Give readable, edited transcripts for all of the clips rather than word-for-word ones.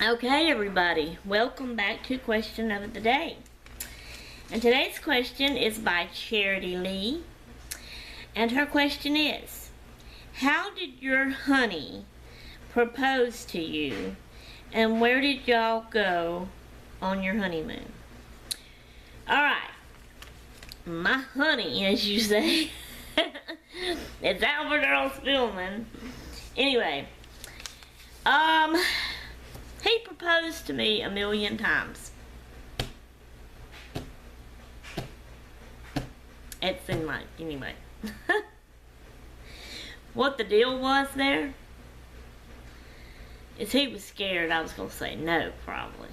Okay, everybody, welcome back to Question of the Day. And today's question is by Charity Lee. And her question is, how did your honey propose to you? And where did y'all go on your honeymoon? Alright, my honey, as you say, it's Albert Earl Spillman. Anyway, he proposed to me 1,000,000 times. It seemed like, anyway. What the deal was there is he was scared I was going to say no, probably.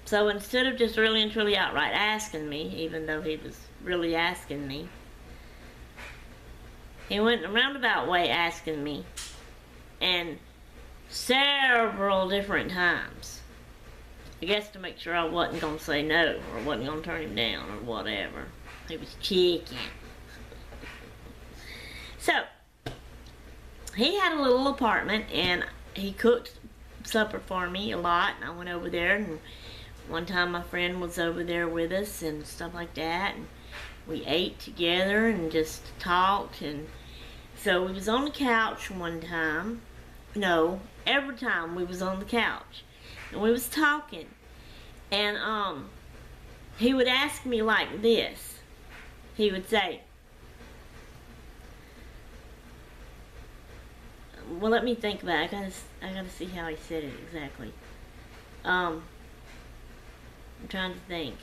So instead of just really and truly outright asking me, even though he was really asking me, he went a roundabout way asking me, and several different times. I guess to make sure I wasn't going to say no, or wasn't going to turn him down, or whatever. He was checking. So, he had a little apartment, and he cooked supper for me a lot, and I went over there, and one time my friend was over there with us, and stuff like that, and we ate together, and just talked, and so we was on the couch one time. No, every time we was on the couch, and we was talking, and he would ask me like this. He would say, well, let me think about it. I gotta see how he said it exactly. I'm trying to think.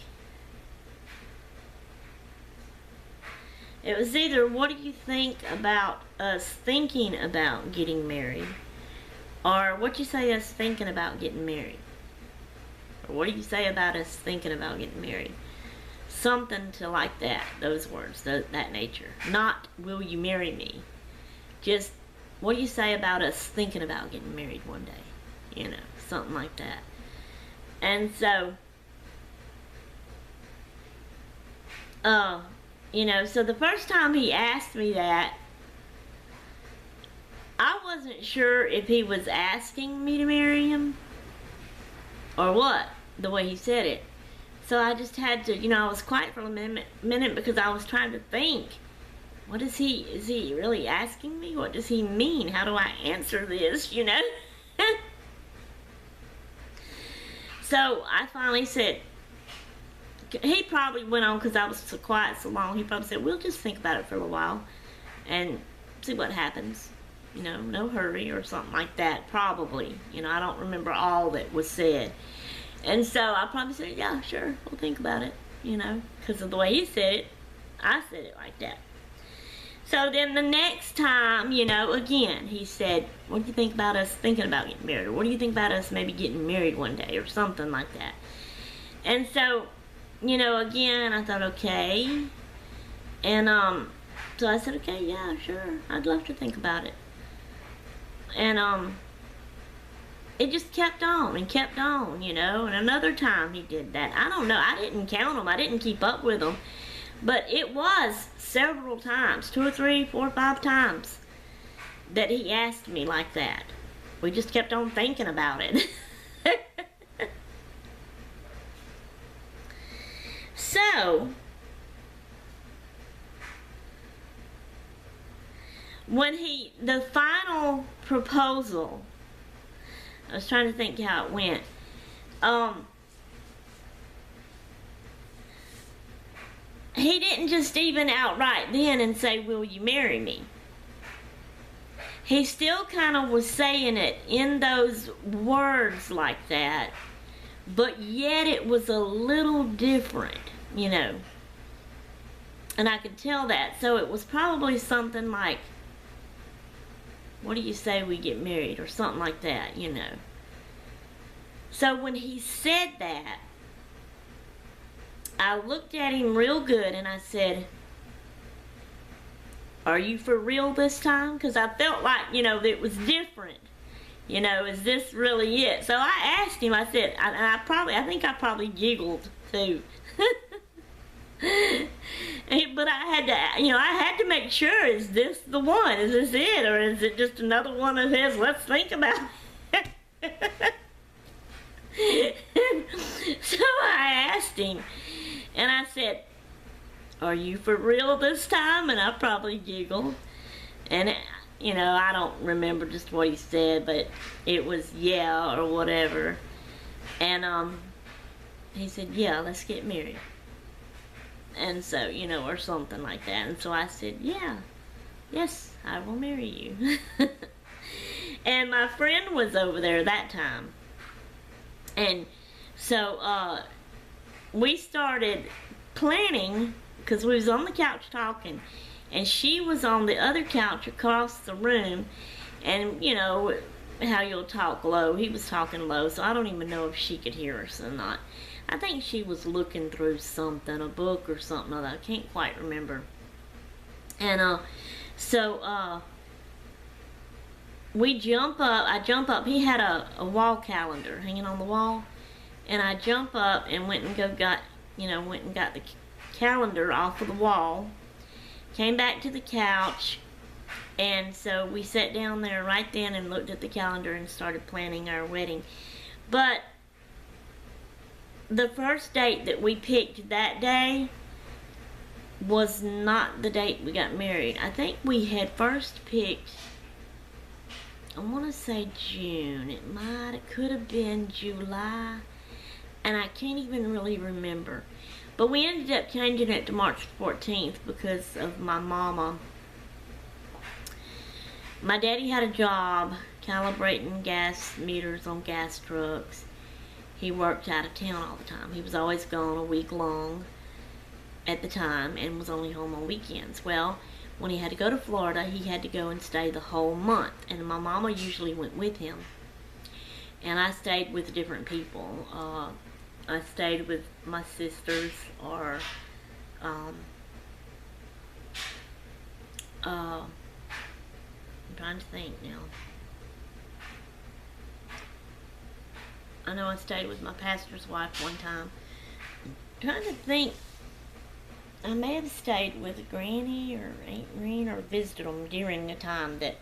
It was either, what do you think about us thinking about getting married? Or what you say us thinking about getting married? Or what do you say about us thinking about getting married? Something to like that, those words, that nature. Not, will you marry me? Just, what do you say about us thinking about getting married one day? You know, something like that. And so, you know, so the first time he asked me that, I wasn't sure if he was asking me to marry him or what, the way he said it. So I just had to, you know, I was quiet for a minute because I was trying to think, what is he really asking me? What does he mean? How do I answer this, you know? So I finally said, he probably went on, because I was so quiet so long, he probably said, we'll just think about it for a little while and see what happens. You know, no hurry or something like that, probably. You know, I don't remember all that was said. And so I probably said, yeah, sure, we'll think about it, you know, because of the way he said it, I said it like that. So then the next time, you know, again, he said, what do you think about us thinking about getting married? Or what do you think about us maybe getting married one day, or something like that. And so, you know, again, I thought, okay. And so I said, okay, yeah, sure, I'd love to think about it. And it just kept on and kept on, you know. And another time he did that. I don't know, I didn't count them, I didn't keep up with them, but it was several times, 2 or 3, 4 or 5 times, that he asked me like that. We just kept on thinking about it. So when the final proposal, I was trying to think how it went. He didn't just even outright then and say, will you marry me? He still kind of was saying it in those words like that, but yet it was a little different, you know. And I could tell that. So it was probably something like, what do you say we get married, or something like that, you know. So when he said that, I looked at him real good and I said, are you for real this time? Because I felt like, you know, that it was different. You know, is this really it? So I asked him, I said, and I think I probably giggled too. But I had to, you know, I had to make sure, is this the one? Is this it? Or is it just another one of his, let's think about it? So I asked him, and I said, "Are you for real this time?" And I probably giggled. And, I don't remember just what he said, but it was yeah or whatever. And he said, "Yeah, let's get married." And so, or something like that. And so I said, "Yeah, yes, I will marry you." And my friend was over there that time. And so we started planning, because we was on the couch talking, and she was on the other couch across the room. And how you'll talk low, he was talking low, so I don't even know if she could hear us or not. I think she was looking through something, a book or something like that. I can't quite remember. And so we jump up. I jump up. He had a wall calendar hanging on the wall, and I jump up and went and got the calendar off of the wall. Came back to the couch, and so we sat down there right then and looked at the calendar and started planning our wedding. But the first date that we picked that day was not the date we got married. I think we had first picked, I want to say June. It could have been July, and I can't even really remember. But we ended up changing it to March 14th because of my mama. My daddy had a job calibrating gas meters on gas trucks. He worked out of town all the time. He was always gone a week long at the time and was only home on weekends. Well, when he had to go to Florida, he had to go and stay the whole month. And my mama usually went with him. And I stayed with different people. I stayed with my sisters, or I'm trying to think now. I know I stayed with my pastor's wife one time. I'm trying to think. I may have stayed with Granny or Aunt Green, or visited them during the time that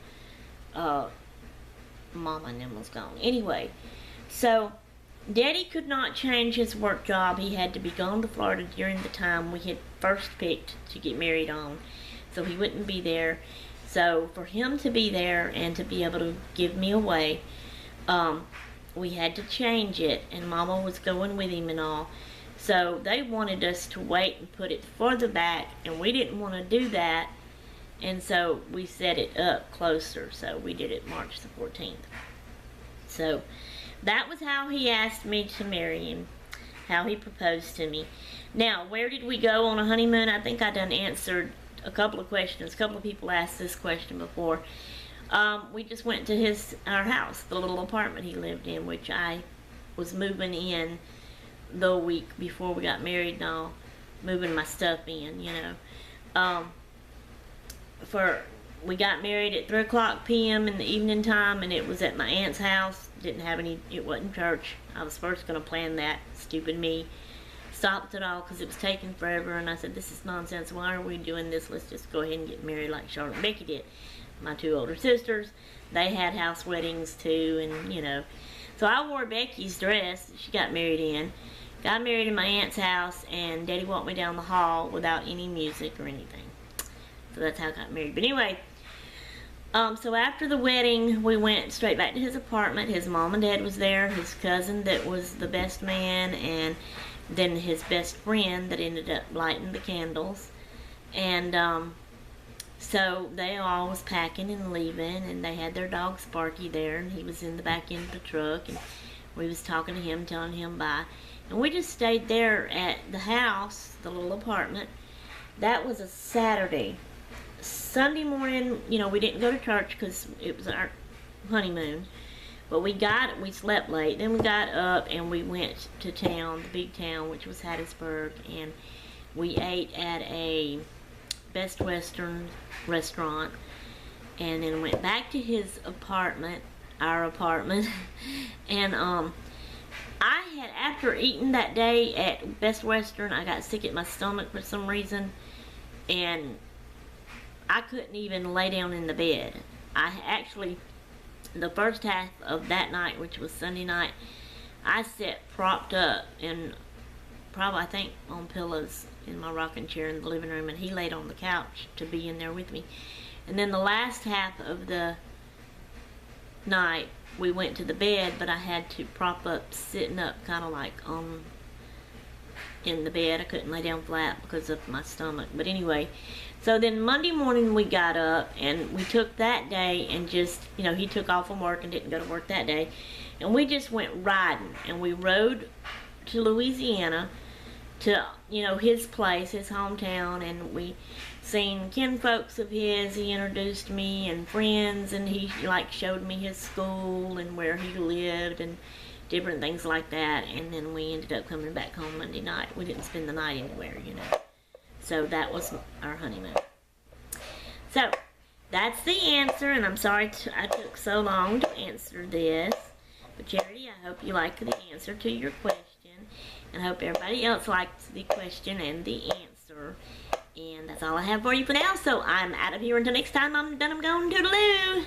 Mama and them was gone. Anyway, so Daddy could not change his work job. He had to be gone to Florida during the time we had first picked to get married on. So he wouldn't be there. So for him to be there and to be able to give me away, we had to change it. And Mama was going with him and all. So they wanted us to wait and put it further back. And we didn't want to do that. And so we set it up closer. So we did it March the 14th. So that was how he asked me to marry him, how he proposed to me. Now, where did we go on a honeymoon? I think I done answered a couple of questions. A couple of people asked this question before. We just went to our house, the little apartment he lived in, which I was moving in the week before we got married and all, moving my stuff in, We got married at 3 o'clock p.m. in the evening time, and it was at my aunt's house. It wasn't church. I was first going to plan that. Stupid me. Stopped it all because it was taking forever, and I said, this is nonsense. Why are we doing this? Let's just go ahead and get married like Charlotte and Becky did. My 2 older sisters, they had house weddings too, and So I wore Becky's dress that she got married in. Got married in my aunt's house, and Daddy walked me down the hall without any music or anything. So that's how I got married. But anyway, so after the wedding, we went straight back to his apartment. His mom and dad was there, his cousin that was the best man, and then his best friend that ended up lighting the candles. And so they all was packing and leaving, and they had their dog Sparky there, and he was in the back end of the truck, and we was talking to him, telling him bye. And we just stayed there at the house, the little apartment. That was a Saturday. Sunday morning, we didn't go to church because it was our honeymoon. But we slept late. Then we got up and we went to town, the big town, which was Hattiesburg. And we ate at a Best Western restaurant. And then went back to his apartment, our apartment. And after eating that day at Best Western, I got sick at my stomach for some reason. And I couldn't even lay down in the bed. I actually the first half of that night, which was Sunday night, I sat propped up in, probably I think on pillows in my rocking chair in the living room, and he laid on the couch to be in there with me. And then the last half of the night, we went to the bed, but I had to prop up, sitting up, kind of like in the bed. I couldn't lay down flat because of my stomach. But anyway, so then Monday morning we got up, and we took that day and just, you know, he took off from work and didn't go to work that day, and we just went riding, and we rode to Louisiana to, you know, his place, his hometown, and we seen kinfolks of his. He introduced me and friends, and he like showed me his school and where he lived and different things like that. And then we ended up coming back home Monday night. We didn't spend the night anywhere, you know. So that was our honeymoon. So that's the answer, and I'm sorry I took so long to answer this. But Charity, I hope you like the answer to your question, and I hope everybody else likes the question and the answer. And that's all I have for you for now, so I'm out of here until next time. I'm done. I'm going. Toodaloo!